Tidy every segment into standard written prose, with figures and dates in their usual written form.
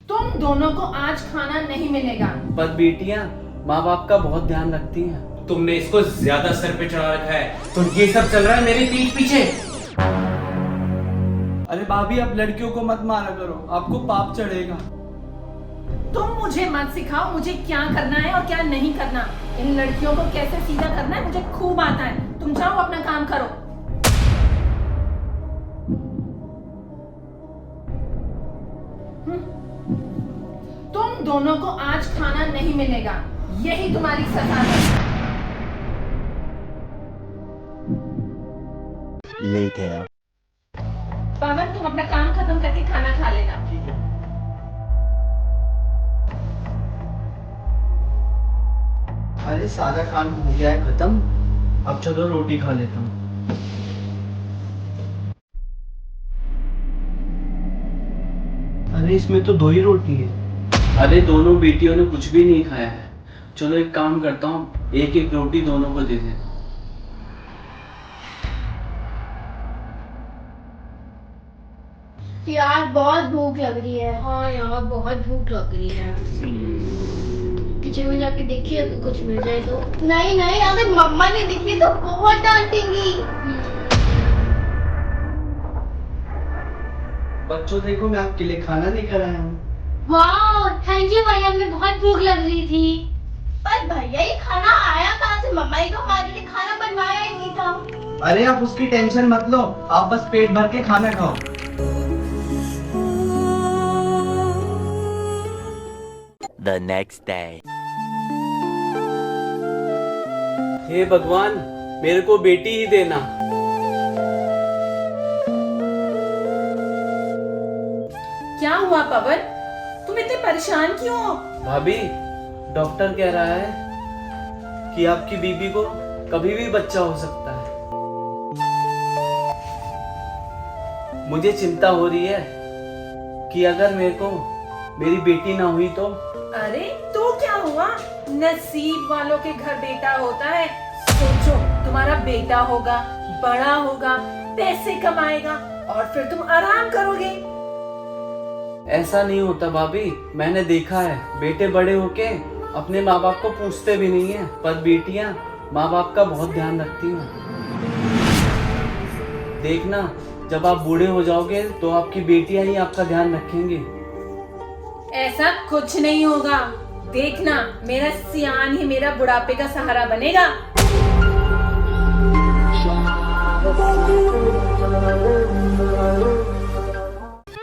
तुम दोनों को आज खाना नहीं मिलेगा। पर बेटियां माँ बाप का बहुत ध्यान रखती हैं। तुमने इसको ज्यादा सर पे चढ़ा रखा है, तो ये सब चल रहा है मेरे पीठ पीछे। अरे भाभी, आप लड़कियों को मत मारा करो, आपको पाप चढ़ेगा। तुम मुझे मत सिखाओ मुझे क्या करना है और क्या नहीं करना। इन लड़कियों को कैसे सीधा करना है मुझे खूब आता है। तुम जाओ अपना काम करो। तुम दोनों को आज खाना नहीं मिलेगा, यही तुम्हारी सजा है। Later. पवन, तुम अपना काम खत्म करके खाना खा लेना। अरे सारा काम हो गया है खत्म, अब चलो रोटी खा लेता हूँ। अरे इसमें तो 2 ही रोटी है। अरे दोनों बेटियों ने कुछ भी नहीं खाया है। चलो एक काम करता हूँ, एक एक रोटी दोनों को दे देता हूँ। यार बहुत भूख लग रही है। हाँ यार बहुत भूख लग रही है। किचन में जाके देखिए अगर कुछ मिल जाए तो। नहीं नहीं, अगर मम्मा ने दिखी तो बहुत डांटेंगी। बच्चों देखो, मैं आपके लिए खाना लेकर आया हूँ। वाह थैंक यू भैया, हमें बहुत भूख लग रही थी। पर भैया ये खाना आया कहाँ से? मम्मा ही तो हमारे लिए खाना बनवाया ही नहीं था। अरे आप उसकी टेंशन मत लो, आप बस पेट भर के खाना खाओ। The next day. हे भगवान, मेरे को बेटी ही देना। क्या हुआ पवन, तुम इतने परेशान क्यों हो? भाभी, डॉक्टर कह रहा है कि आपकी बीबी को कभी भी बच्चा हो सकता है। मुझे चिंता हो रही है कि अगर मेरे को मेरी बेटी ना हुई तो। अरे तो क्या हुआ, नसीब वालों के घर बेटा होता है। सोचो तुम्हारा बेटा होगा, बड़ा होगा, पैसे कमाएगा और फिर तुम आराम करोगे। ऐसा नहीं होता भाभी, मैंने देखा है बेटे बड़े होके अपने माँ बाप को पूछते भी नहीं है, पर बेटियां माँ बाप का बहुत ध्यान रखती हैं। देखना, जब आप बूढ़े हो जाओगे तो आपकी बेटियां ही आपका ध्यान रखेंगी। ऐसा कुछ नहीं होगा, देखना मेरा सियान ही मेरा बुढ़ापे का सहारा बनेगा।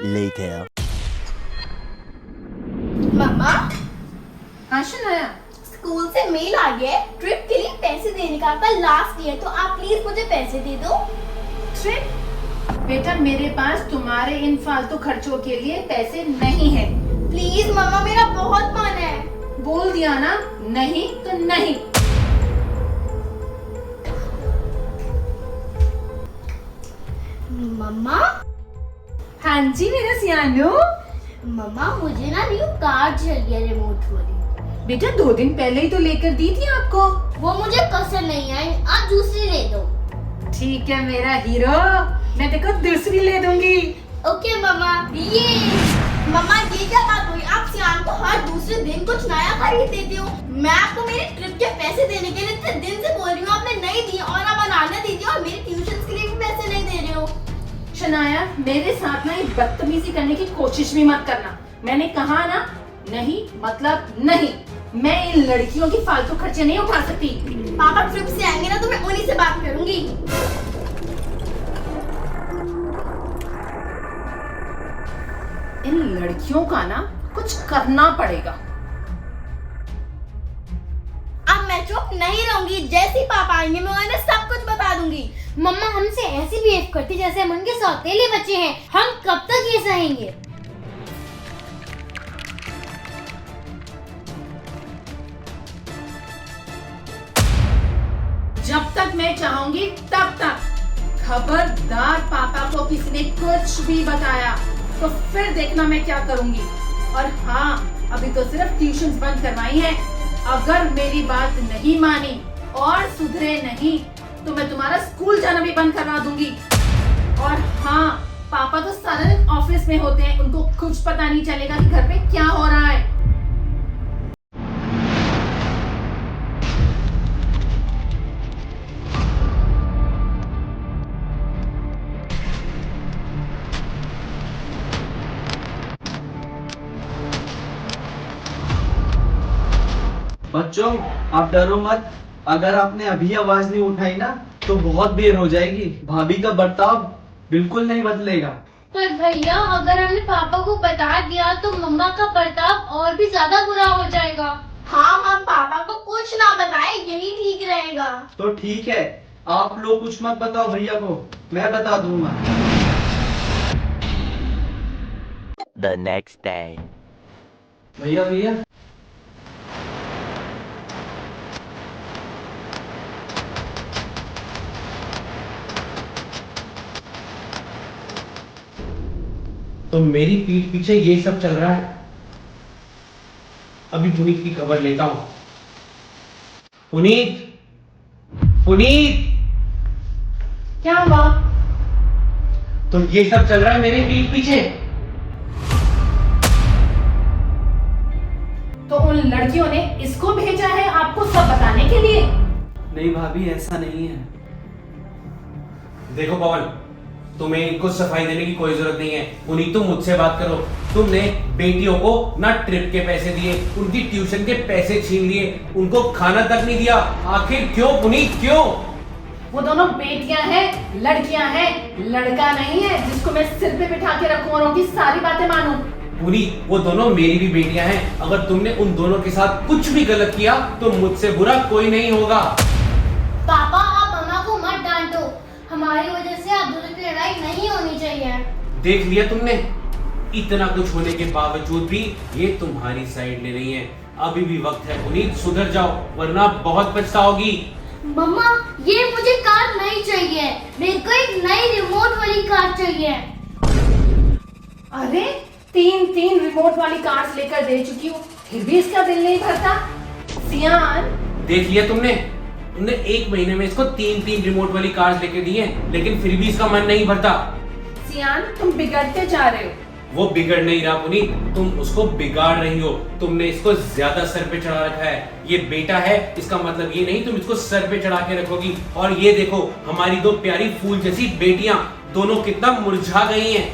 Later. मम्मा हाँ शनाया, स्कूल से मेल आ गया है, ट्रिप के लिए पैसे देने का। कल लास्ट ईयर तो आप प्लीज मुझे पैसे दे दो। ट्रिप? बेटा मेरे पास तुम्हारे इन फालतू खर्चों के लिए पैसे नहीं है। प्लीज मम्मा, मेरा बहुत मन है। बोल दिया ना, नहीं तो नहीं। मम्मा हाँ जी मेरा सियानो। मम्मा मुझे ना न्यू कार चाहिए, रिमोट वाली। बेटा 2 दिन पहले ही तो लेकर दी थी आपको। वो मुझे पसंद नहीं आई, आप दूसरी ले दो। ठीक है मेरा हीरो, मैं देखो दूसरी ले दूंगी। ओके मम्मा। ये मम्मा ये क्या बात हुई? आप सियान को हर दूसरे दिन कुछ नया खरीद देती हो। मैं आपको मेरे ट्रिप के पैसे देने के लिए इतने दिन से बोल रही हूँ, आपने नहीं दिए। और आप अनाने दीजिए और मेरे ट्यूशन के लिए भी पैसे नहीं दे रहे हो। शनाया मेरे साथ ना ये बदतमीजी करने की कोशिश भी मत करना। मैंने कहा ना, नहीं मतलब नहीं। मैं इन लड़कियों की फालतू खर्चे नहीं उठा सकती। पापा ट्रिप से आएंगे ना तो मैं उन्हीं से बात करूंगी। इन लड़कियों का ना कुछ करना पड़ेगा। अब मैं चुप नहीं रहूंगी, जैसे ही पापा आएंगे मैं उन्हें सब कुछ बता दूंगी। मम्मा हमसे ऐसे बिहेव करती जैसे हम उनके सौतेले बच्चे हैं। हम कब तक ये सहेंगे? जब तक मैं चाहूंगी तब तक। खबरदार पापा को किसी ने कुछ भी बताया तो फिर देखना मैं क्या करूंगी। और हाँ, अभी तो सिर्फ ट्यूशंस बंद करवाई है। अगर मेरी बात नहीं मानी और सुधरे नहीं तो मैं तुम्हारा स्कूल जाना भी बंद करवा दूंगी। और हाँ, पापा तो सारा दिन ऑफिस में होते हैं, उनको कुछ पता नहीं चलेगा कि घर पे क्या हो रहा है। बच्चों, आप डरो मत। अगर आपने अभी आवाज नहीं उठाई ना तो बहुत देर हो जाएगी। भाभी का बर्ताव बिल्कुल नहीं बदलेगा। पर भैया अगर हमने पापा को बता दिया तो मम्मा का बर्ताव और भी ज्यादा बुरा हो जाएगा। हाँ, हम पापा को कुछ ना बताएं, यही ठीक रहेगा। तो ठीक है, आप लोग कुछ मत बताओ भैया को, मैं बता दूंगा। The next day. भैया भैया, तो मेरी पीठ पीछे ये सब चल रहा है। अभी पुनीत की खबर लेता हूं। पुनीत, पुनीत, क्या हुआ? तो ये सब चल रहा है मेरे पीठ पीछे। तो उन लड़कियों ने इसको भेजा है आपको सब बताने के लिए? नहीं भाभी, ऐसा नहीं है। देखो पवन, तुम्हें इनको सफाई देने की कोई जरूरत नहीं है। पुनीत, तुम मुझसे बात करो। तुमने बेटियों को ना ट्रिप के पैसे दिए, उनकी ट्यूशन के पैसे छीन लिए, उनको खाना तक नहीं दिया। आखिर क्यों पुनीत, क्यों? वो दोनों बेटियां हैं, लड़कियां हैं, लड़का नहीं है जिसको मैं सिर पे बिठा के रखूं और उनकी सारी बातें मानूं। पुनीत, वो दोनों मेरी भी बेटियां हैं। अगर तुमने उन दोनों के साथ कुछ भी गलत किया तो मुझसे बुरा कोई नहीं होगा। पापा आप मम्मा को मत डांटो, हमारी वजह से आप दोनों की लड़ाई नहीं होनी चाहिए। देख लिया तुमने, इतना कुछ होने के बावजूद भी ये तुम्हारी साइड ले रही है। अभी भी वक्त है पुनीत, सुधर जाओ वरना बहुत पछताओगी। मम्मा ये मुझे कार नहीं चाहिए, मेरे को एक नई रिमोट वाली कार चाहिए। अरे 3 रिमोट वाली कार्स लेकर दे चुकी हूँ, फिर भी इसका दिल नहीं भरता। सियान, देख लिया तुमने, तुमने 1 महीने में इसको 3 रिमोट वाली कार्स लेके दी हैं, लेकिन फिर भी इसका मन नहीं भरता। सियान तुम बिगड़ते जा रहे हो। वो बिगड़ नहीं रहा पुनीत, तुम उसको बिगाड़ रही हो। तुमने इसको ज्यादा सर पे चढ़ा रखा है। ये बेटा है, इसका मतलब ये नहीं तुम इसको सर पे चढ़ा के रखोगी। और ये देखो, हमारी 2 प्यारी फूल जैसी बेटियां दोनों कितना मुरझा गई हैं।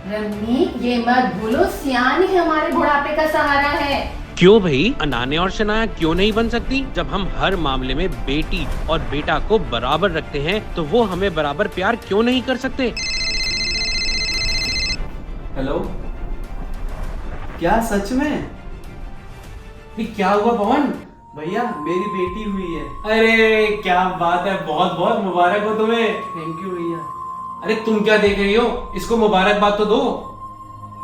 रम्मी, ये मत भूलो सियान ही हमारे बुढ़ापे का सहारा है। क्यों भाई, अनान्या और शनाया क्यों नहीं बन सकती? जब हम हर मामले में बेटी और बेटा को बराबर रखते हैं तो वो हमें बराबर प्यार क्यों नहीं कर सकते? हेलो, क्या सच में? ये क्या हुआ पवन? भैया मेरी बेटी हुई है। अरे क्या बात है, बहुत बहुत मुबारक हो तुम्हें। थैंक यू भैया। अरे तुम क्या देख रही हो, इसको मुबारकबाद तो दो।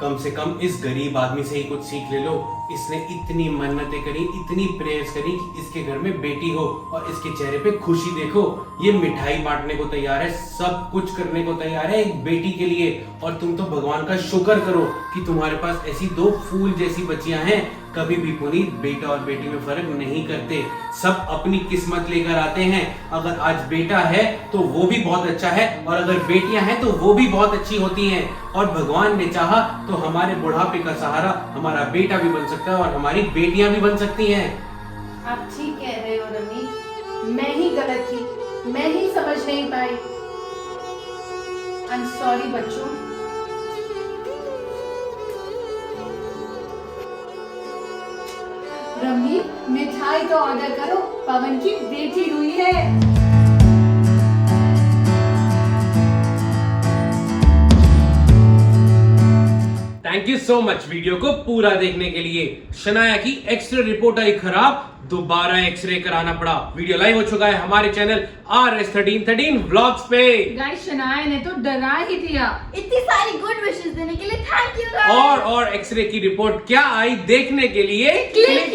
कम से कम इस गरीब आदमी से ही कुछ सीख ले लो। इसने इतनी मन्नतें करी, इतनी प्रेयर्स करी कि इसके घर में बेटी हो, और इसके चेहरे पे खुशी देखो। ये मिठाई बांटने को तैयार है, सब कुछ करने को तैयार है एक बेटी के लिए। और तुम तो भगवान का शुक्र करो कि तुम्हारे पास ऐसी 2 फूल जैसी बच्चियां हैं। कभी भी पुनीत बेटा और बेटी में फर्क नहीं करते, सब अपनी किस्मत लेकर आते हैं। अगर आज बेटा है तो वो भी बहुत अच्छा है, और अगर बेटियां हैं तो वो भी बहुत अच्छी होती हैं। और भगवान ने चाहा तो हमारे बुढ़ापे का सहारा हमारा बेटा भी बन सकता है और हमारी बेटियां भी बन सकती हैं। आप ठीक कह रहे हो रम्मी, मैं ही गलत थी, मैं ही समझ नहीं पाई। आई एम सॉरी बच्चों। रम्मी, मिठाई का ऑर्डर करो, पवन की बेटी हुई है। Thank you so much video को पूरा देखने के लिए। शनाया की एक्सरे रिपोर्ट आई खराब, दोबारा एक्सरे कराना पड़ा। वीडियो लाइव हो चुका है हमारे चैनल RS1313 व्लॉग्स पे। गाइस, शनाया ने तो डरा ही दिया। इतनी सारी गुड विशेस देने के लिए थैंक यू। और एक्सरे की रिपोर्ट क्या आई देखने के लिए click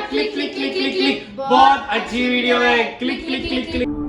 click click click click click. बहुत अच्छी वीडियो है, क्लिक क्लिक क्लिक क्लिक।